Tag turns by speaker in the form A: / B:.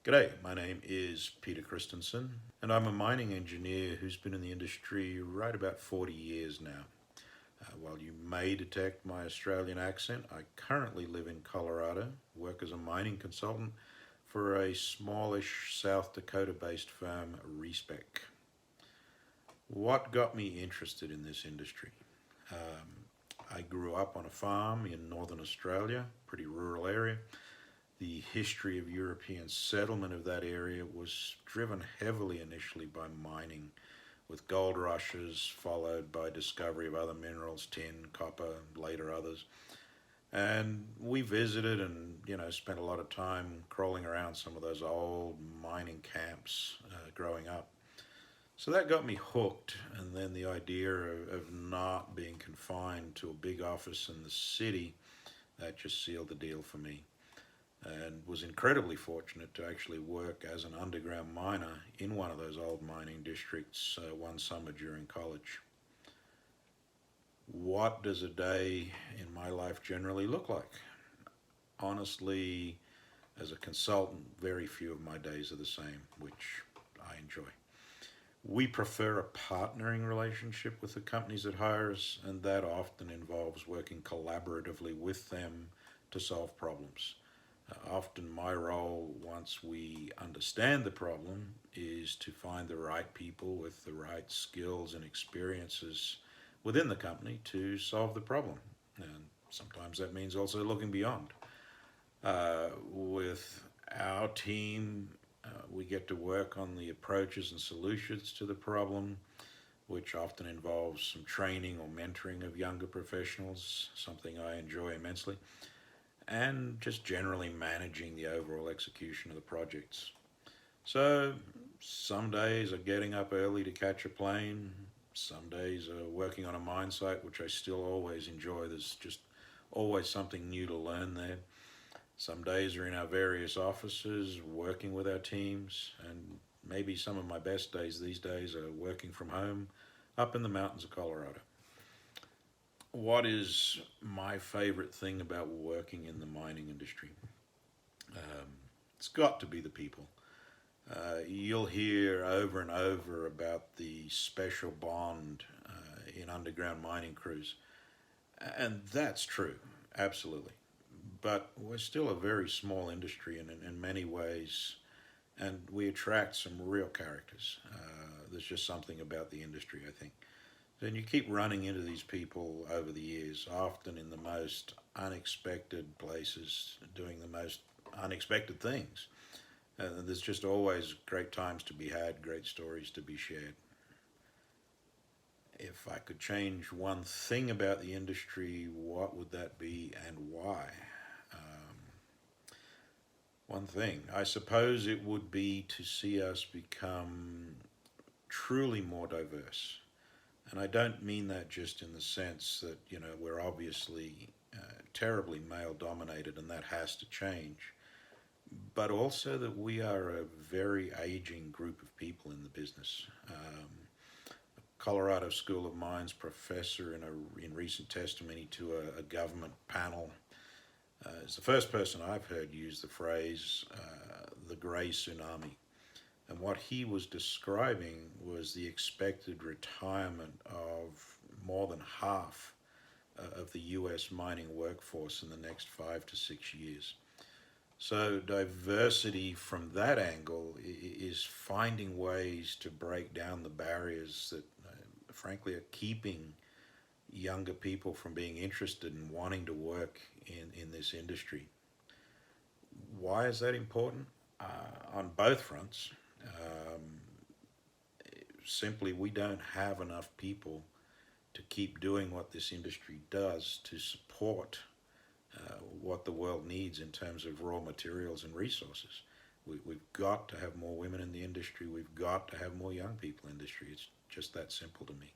A: G'day, my name is Peter Christensen, and I'm a mining engineer who's been in the industry right about 40 years now. While you may detect my Australian accent, I currently live in Colorado, work as a mining consultant for a smallish South Dakota based firm, Respec. What got me interested in this industry? I grew up on a farm in northern Australia, pretty rural area. The history of European settlement of that area was driven heavily initially by mining, with gold rushes followed by discovery of other minerals, tin, copper, later others. And we visited and, spent a lot of time crawling around some of those old mining camps growing up. So that got me hooked, and then the idea of not being confined to a big office in the city, that just sealed the deal for me, and was incredibly fortunate to actually work as an underground miner in one of those old mining districts one summer during college. What does a day in my life generally look like? Honestly, as a consultant, very few of my days are the same, which I enjoy. We prefer a partnering relationship with the companies that hire us, and that often involves working collaboratively with them to solve problems. Often my role, once we understand the problem, is to find the right people with the right skills and experiences within the company to solve the problem. And sometimes that means also looking beyond. With our team, we get to work on the approaches and solutions to the problem, which often involves some training or mentoring of younger professionals, something I enjoy immensely, and just generally managing the overall execution of the projects. So some days are getting up early to catch a plane, some days are working on a mine site, which I still always enjoy. There's just always something new to learn there. Some days are in our various offices working with our teams, and maybe some of my best days these days are working from home up in the mountains of Colorado. What is my favorite thing about working in the mining industry? Um, it's got to be the people. You'll hear over and over about the special bond in underground mining crews, and that's true, absolutely. But we're still a very small industry in many ways, and we attract some real characters. There's just something about the industry, I think. And you keep running into these people over the years, often in the most unexpected places, doing the most unexpected things. And there's just always great times to be had, great stories to be shared. If I could change one thing about the industry, what would that be and why? Um, One thing, I suppose it would be to see us become truly more diverse. And I don't mean that just in the sense that, we're obviously terribly male dominated and that has to change, but also that we are a very aging group of people in the business. Colorado School of Mines professor in recent testimony to a government panel is the first person I've heard use the phrase the gray tsunami. And what he was describing was the expected retirement of more than half of the US mining workforce in the next 5 to 6 years. So, diversity from that angle is finding ways to break down the barriers that, frankly, are keeping younger people from being interested in wanting to work in this industry. Why is that important? On both fronts. Um, Simply, we don't have enough people to keep doing what this industry does to support what the world needs in terms of raw materials and resources. We've got to have more women in the industry. We've got to have more young people in the industry. It's just that simple to me.